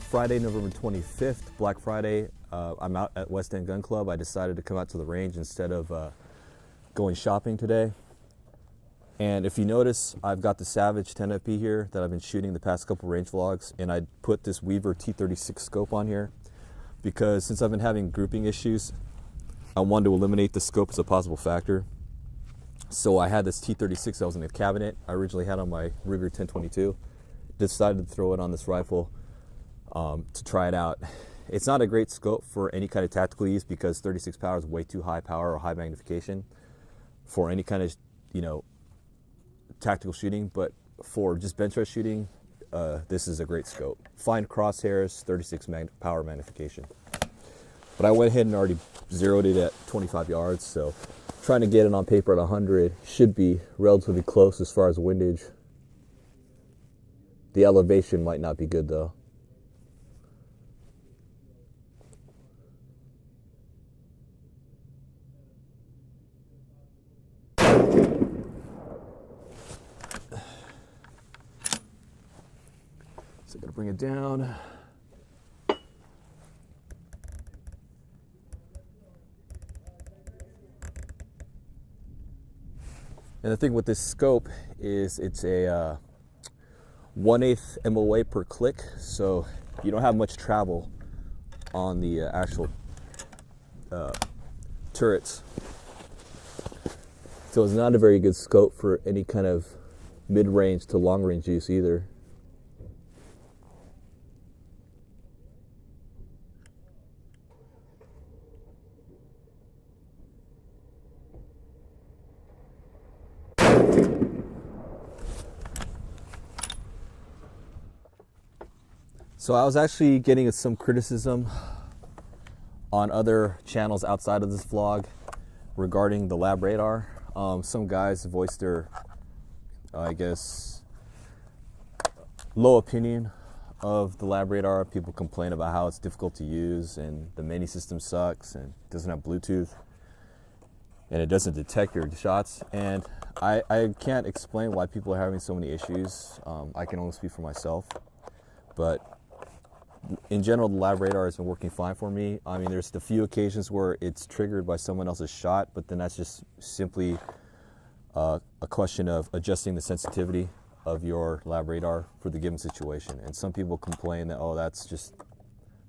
Friday, November 25th, Black Friday. I'm out at West End Gun Club. I decided to come out to the range instead of going shopping today. And if you notice, I've got the Savage 10FP here that I've been shooting the past couple range vlogs, and I put this Weaver T36 scope on here because since I've been having grouping issues, I wanted to eliminate the scope as a possible factor. So I had this T36 that was in the cabinet. I originally had on my Ruger 1022. Decided to throw it on this rifle to try it out. It's not a great scope for any kind of tactical use because 36 power is way too high power or high magnification for any kind of, tactical shooting. But for just bench press shooting, this is a great scope. Fine crosshairs, 36 power magnification. But I went ahead and already zeroed it at 25 yards, so trying to get it on paper at 100 should be relatively close as far as windage. The elevation might not be good though. So I'm gonna bring it down. And the thing with this scope is it's a 1/8 MOA per click, so you don't have much travel on the actual turrets. So it's not a very good scope for any kind of mid-range to long-range use either. So I was actually getting some criticism on other channels outside of this vlog regarding the lab radar. Some guys voiced their, I guess, low opinion of the lab radar. People complain about how it's difficult to use and the mini system sucks and doesn't have Bluetooth and it doesn't detect your shots. And I can't explain why people are having so many issues. I can only speak for myself, but in general, the lab radar has been working fine for me. I mean, there's a few occasions where it's triggered by someone else's shot, but then that's just simply a question of adjusting the sensitivity of your lab radar for the given situation. And some people complain that, oh, that's just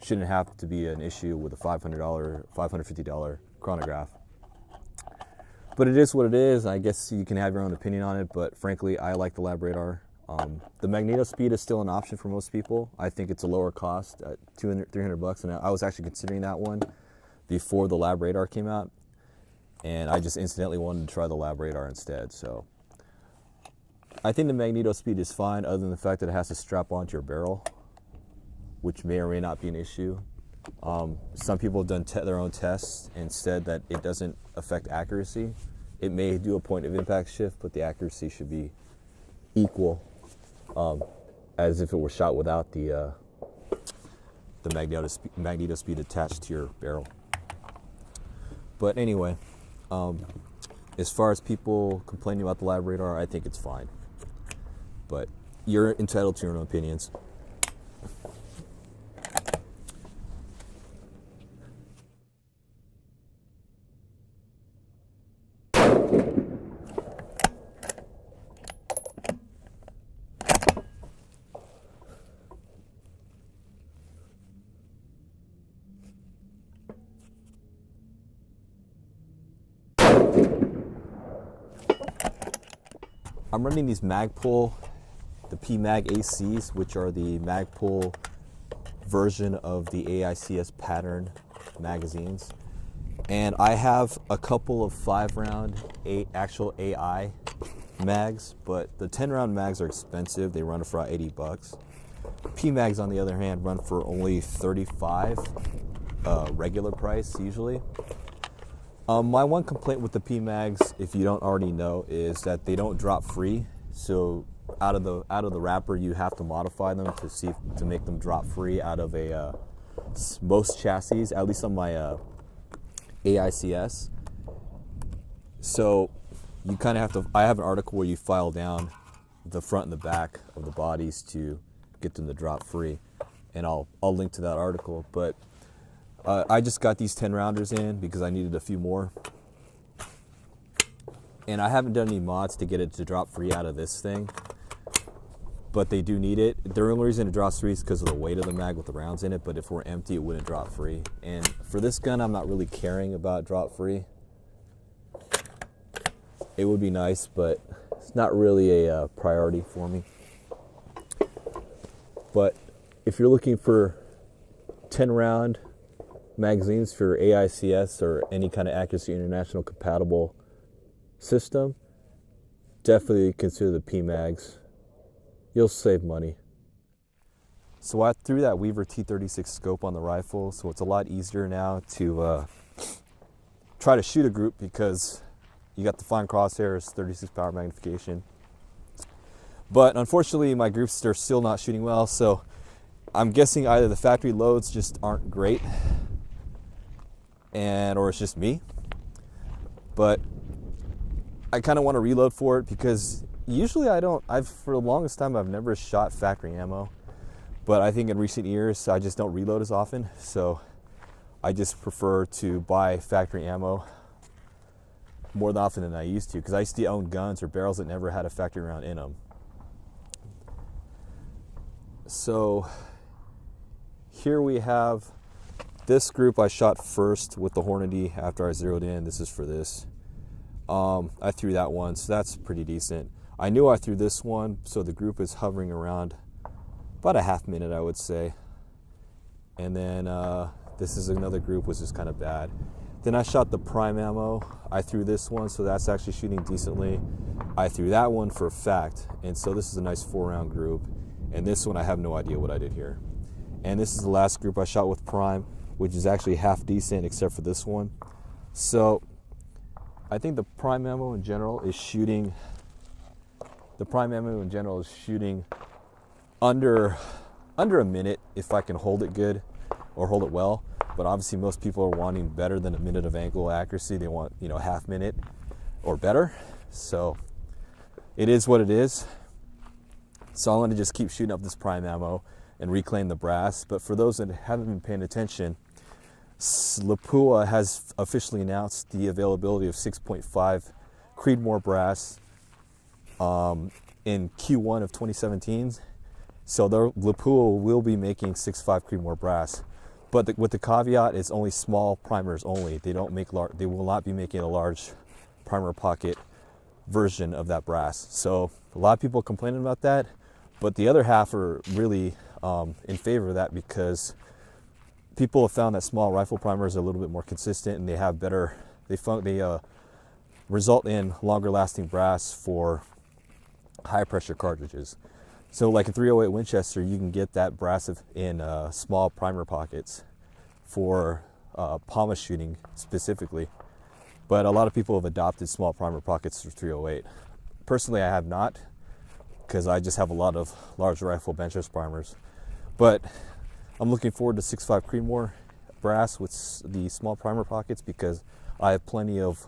shouldn't have to be an issue with a $500, $550 chronograph. But it is what it is. I guess you can have your own opinion on it, but frankly, I like the lab radar. The magneto speed is still an option for most people. I think it's a lower cost at $200, $300, and I was actually considering that one before the lab radar came out, and I just incidentally wanted to try the lab radar instead. So I think the magneto speed is fine, other than the fact that it has to strap onto your barrel, which may or may not be an issue. Some people have done their own tests and said that it doesn't affect accuracy. It may do a point of impact shift, but the accuracy should be equal as if it were shot without the magneto speed attached to your barrel. But anyway, as far as people complaining about the lab radar, I think it's fine. But you're entitled to your own opinions. I'm running these Magpul, the PMag ACs, which are the Magpul version of the AICS pattern magazines. And I have a couple of 5-round actual AI mags, but the 10-round mags are expensive. They run for about $80. PMags, on the other hand, run for only $35 regular price usually. My one complaint with the PMags, if you don't already know, is that they don't drop free. So out of the wrapper, you have to modify them to make them drop free out of most chassis, at least on my AICS. So you kind of have to. I have an article where you file down the front and the back of the bodies to get them to drop free. and I'll link to that article. But I just got these 10 rounders in because I needed a few more. And I haven't done any mods to get it to drop free out of this thing, but they do need it. The only reason it drops free is because of the weight of the mag with the rounds in it, but if we're empty, it wouldn't drop free. And for this gun, I'm not really caring about drop free. It would be nice, but it's not really a priority for me. But if you're looking for 10 round magazines for AICS or any kind of accuracy international compatible system, definitely consider the P-Mags. You'll save money. So I threw that Weaver T36 scope on the rifle, so it's a lot easier now to try to shoot a group because you got the fine crosshairs, 36 power magnification. But unfortunately, my groups are still not shooting well, so I'm guessing either the factory loads just aren't great, or it's just me. But I kind of want to reload for it because usually for the longest time, I've never shot factory ammo. But I think in recent years, I just don't reload as often. So I just prefer to buy factory ammo more often than I used to, because I used to own guns or barrels that never had a factory round in them. So here we have this group I shot first with the Hornady after I zeroed in. This is for this. I threw that one, so that's pretty decent. I knew I threw this one, so the group is hovering around about a half minute, I would say. And then this is another group, which is kind of bad. Then I shot the prime ammo. I threw this one, so that's actually shooting decently. I threw that one for a fact, and so this is a nice 4-round group. And this one, I have no idea what I did here. And this is the last group I shot with prime, which is actually half decent except for this one. So I think the prime ammo in general is shooting under a minute if I can hold it good or hold it well. But obviously most people are wanting better than a minute of angle accuracy. They want, half minute or better. So it is what it is. So I'm going to just keep shooting up this prime ammo and reclaim the brass. But for those that haven't been paying attention, Lapua has officially announced the availability of 6.5 Creedmoor brass in Q1 of 2017. So Lapua will be making 6.5 Creedmoor brass. But with the caveat, it's only small primers only. They don't make they will not be making a large primer pocket version of that brass. So a lot of people complaining about that, but the other half are really in favor of that because people have found that small rifle primers are a little bit more consistent and they have better, they result in longer lasting brass for high pressure cartridges. So like a 308 Winchester, you can get that brass in small primer pockets for PAMA shooting specifically. But a lot of people have adopted small primer pockets for 308. Personally, I have not, because I just have a lot of large rifle bench primers. But I'm looking forward to 6.5 Creedmoor brass with the small primer pockets because I have plenty of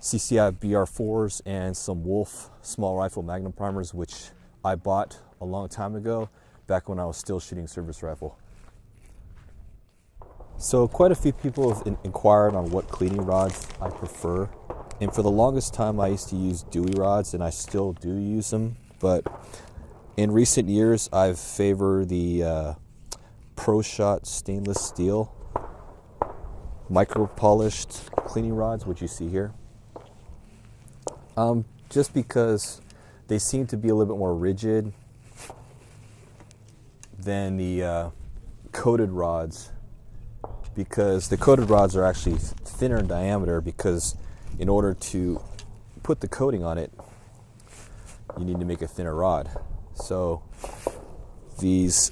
CCI BR4s and some Wolf small rifle magnum primers, which I bought a long time ago, back when I was still shooting service rifle. So quite a few people have inquired on what cleaning rods I prefer. And for the longest time, I used to use Dewey rods, and I still do use them. But in recent years, I've favored the Pro Shot stainless steel micro polished cleaning rods, which you see here. Just because they seem to be a little bit more rigid than the coated rods, because the coated rods are actually thinner in diameter, because in order to put the coating on it, you need to make a thinner rod. So these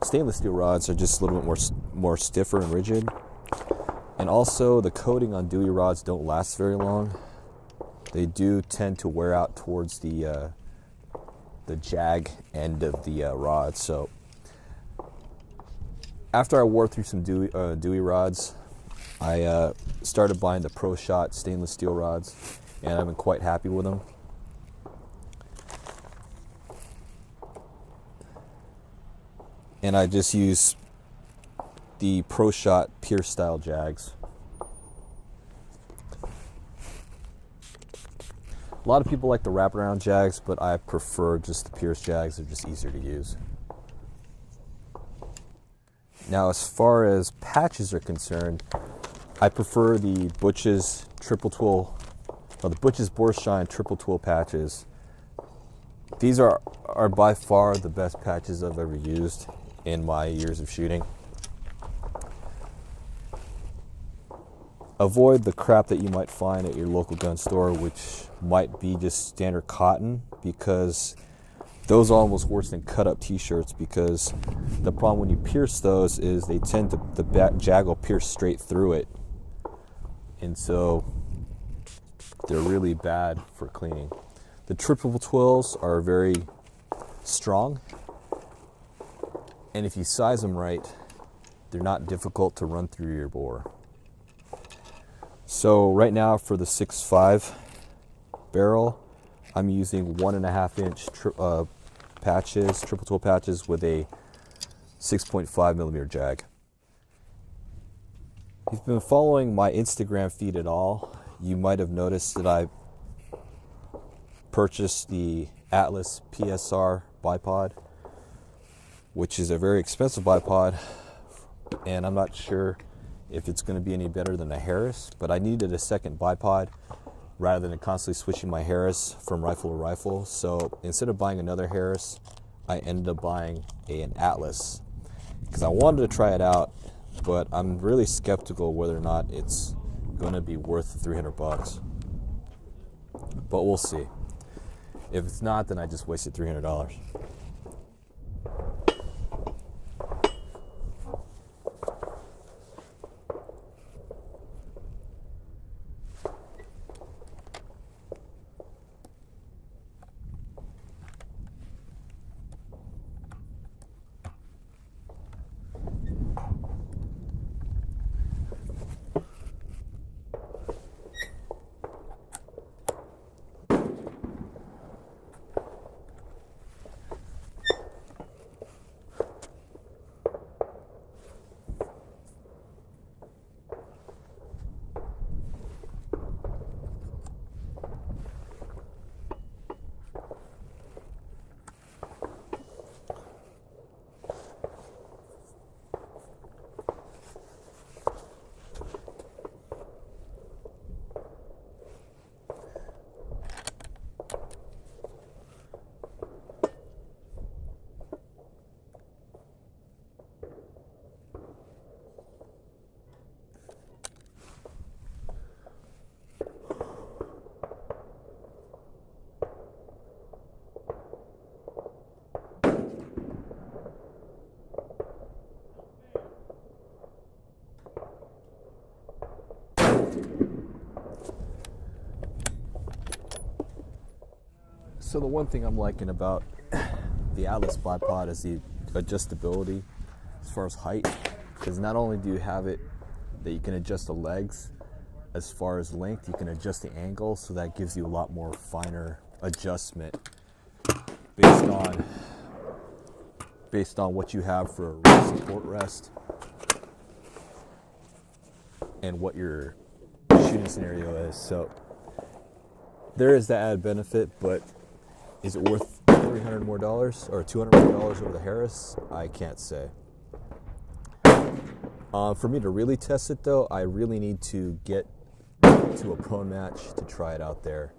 stainless steel rods are just a little bit more stiffer and rigid. And also the coating on Dewey rods don't last very long. They do tend to wear out towards the jag end of the rod. So after I wore through some Dewey rods, I started buying the Pro Shot stainless steel rods, and I've been quite happy with them. and I just use the Pro Shot Pierce style jags. A lot of people like the wraparound jags, but I prefer just the Pierce jags. They're just easier to use. Now, as far as patches are concerned, I prefer the Butch's triple twill, or the Butch's Borshine triple twill patches. These are by far the best patches I've ever used in my years of shooting. Avoid the crap that you might find at your local gun store, which might be just standard cotton, because those are almost worse than cut up t-shirts, because the problem when you pierce those is they tend to, the jag will pierce straight through it. And so they're really bad for cleaning. The triple twills are very strong, and if you size them right, they're not difficult to run through your bore. So right now for the 6.5 barrel, I'm using 1.5 inch patches, triple twill patches with a 6.5 millimeter jag. If you've been following my Instagram feed at all, you might have noticed that I purchased the Atlas PSR Bipod, which is a very expensive bipod, and I'm not sure if it's going to be any better than a Harris, but I needed a second bipod rather than constantly switching my Harris from rifle to rifle. So instead of buying another Harris, I ended up buying an Atlas because I wanted to try it out, but I'm really skeptical whether or not it's going to be worth $300. But we'll see. If it's not, then I just wasted $300. So the one thing I'm liking about the Atlas Bipod is the adjustability as far as height, because not only do you have it that you can adjust the legs as far as length, you can adjust the angle, so that gives you a lot more finer adjustment based on what you have for a rear support rest and what your shooting scenario is. So there is that added benefit, but is it worth $300 more or $200 more over the Harris? I can't say. For me to really test it though, I really need to get to a prone match to try it out there.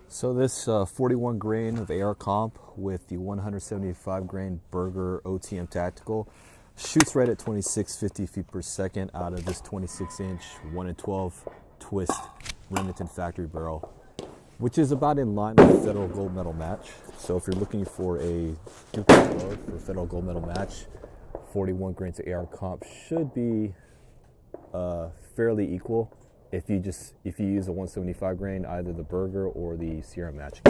So this 41 grain of AR comp with the 175 grain Berger OTM Tactical shoots right at 2650 feet per second out of this 26 inch 1-in-12 twist Remington factory barrel, which is about in line with Federal Gold Medal match. So if you're looking for a duplicate load for Federal Gold Medal match, 41 grains of AR comp should be fairly equal if you use a 175 grain, either the Berger or the Sierra match.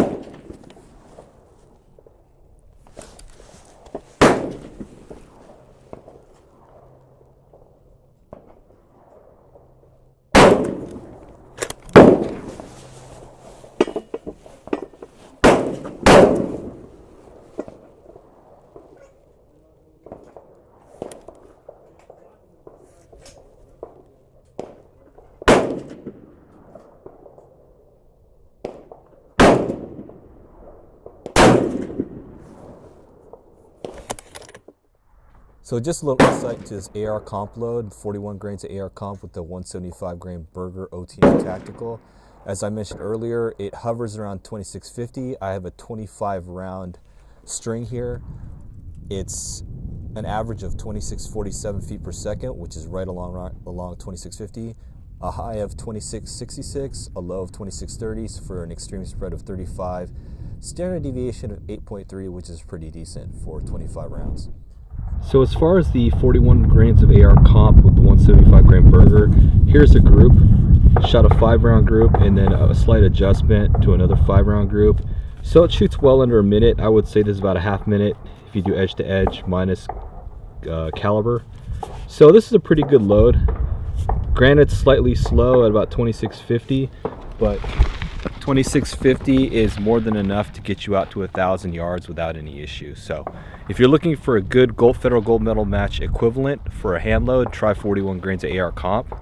So just a little insight into this AR comp load, 41 grains of AR comp with the 175 grain Burger OTM Tactical. As I mentioned earlier, it hovers around 2650. I have a 25 round string here. It's an average of 2647 feet per second, which is right along 2650. A high of 2666, a low of 2630 for an extreme spread of 35. Standard deviation of 8.3, which is pretty decent for 25 rounds. So as far as the 41 grains of AR comp with the 175 grain Burger, here's a group. Shot a 5-round group and then a slight adjustment to another 5-round group. So it shoots well under a minute. I would say this is about a half minute if you do edge to edge minus caliber. So this is a pretty good load. Granted, slightly slow at about 2650, but 2650 is more than enough to get you out to 1,000 yards without any issue. So if you're looking for a good federal gold medal match equivalent for a hand load, try 41 grains of AR comp.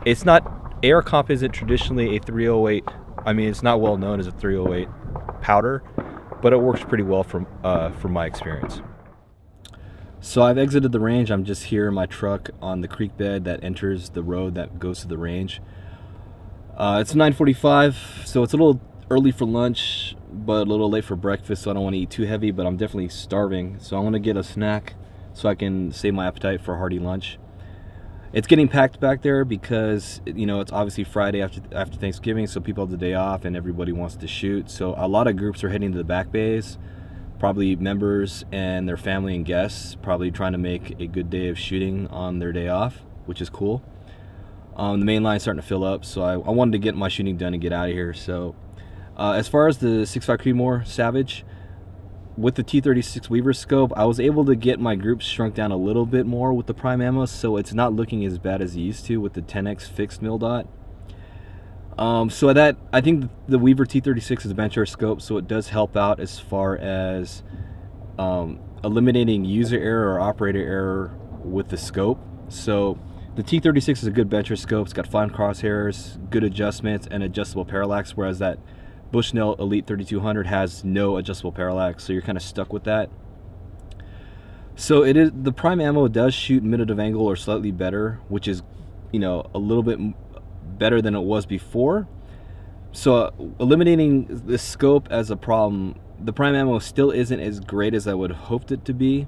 It's not, AR comp isn't traditionally a 308, I mean, it's not well known as a 308 powder, but it works pretty well from my experience. So I've exited the range. I'm just here in my truck on the creek bed that enters the road that goes to the range. It's 9:45, so it's a little early for lunch, but a little late for breakfast, so I don't want to eat too heavy, but I'm definitely starving. So I'm going to get a snack so I can save my appetite for a hearty lunch. It's getting packed back there because, you know, it's obviously Friday after Thanksgiving, so people have the day off and everybody wants to shoot. So a lot of groups are heading to the back bays, probably members and their family and guests, probably trying to make a good day of shooting on their day off, which is cool. The main line's starting to fill up, so I wanted to get my shooting done and get out of here. So as far as the 6.5 Creedmoor Savage, with the T36 Weaver scope, I was able to get my groups shrunk down a little bit more with the prime ammo, so it's not looking as bad as it used to with the 10x fixed mil dot. So that, I think the Weaver T36 is a bench scope, so it does help out as far as eliminating user error or operator error with the scope. So the T36 is a good bencher scope. It's got fine crosshairs, good adjustments, and adjustable parallax, whereas that Bushnell Elite 3200 has no adjustable parallax, so you're kind of stuck with that. So it is, the prime ammo does shoot minute of angle or slightly better, which is, you know, a little bit better than it was before. So eliminating the scope as a problem, the prime ammo still isn't as great as I would have hoped it to be,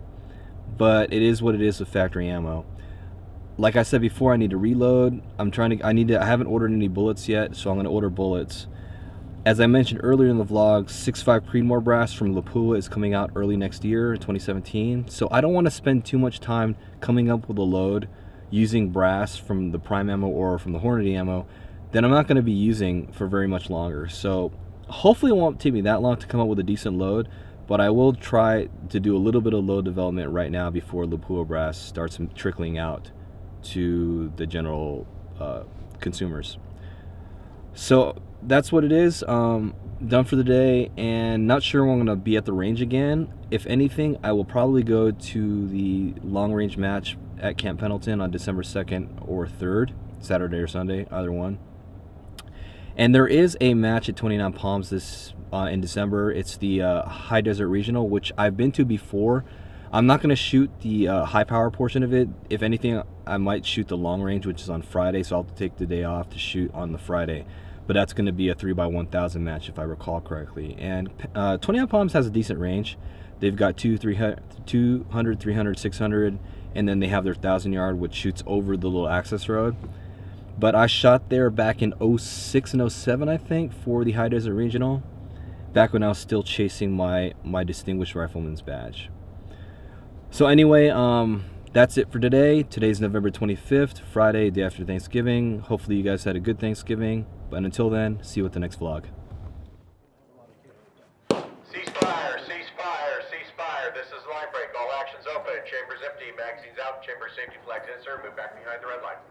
but it is what it is with factory ammo. Like I said before, I need to reload. I haven't ordered any bullets yet, so I'm going to order bullets. As I mentioned earlier in the vlog, 6.5 Creedmoor brass from Lapua is coming out early next year, 2017. So I don't want to spend too much time coming up with a load using brass from the prime ammo or from the Hornady ammo that I'm not going to be using for very much longer. So hopefully it won't take me that long to come up with a decent load, but I will try to do a little bit of load development right now before Lapua brass starts trickling out to the general consumers. So that's what it is. Done for the day, and not sure when I'm going to be at the range again. If anything, I will probably go to the long range match at Camp Pendleton on December 2nd or 3rd, Saturday or Sunday, either one. And there is a match at 29 Palms this in December. It's the High Desert Regional, which I've been to before. I'm not going to shoot the high power portion of it. If anything, I might shoot the long range, which is on Friday, so I'll take the day off to shoot on the Friday. But that's going to be a 3x1000 match if I recall correctly. And 29 Palms has a decent range. They've got 200, 300, 600, and then they have their 1,000 yard, which shoots over the little access road. But I shot there back in 06 and 07, I think, for the High Desert Regional, back when I was still chasing my Distinguished Rifleman's badge. So anyway, that's it for today. Today's November 25th, Friday, day after Thanksgiving. Hopefully you guys had a good Thanksgiving. But until then, see you at the next vlog. Ceasefire, ceasefire, ceasefire. This is line break. All actions open. Chambers empty. Magazines out. Chamber safety flags insert. Move back behind the red line.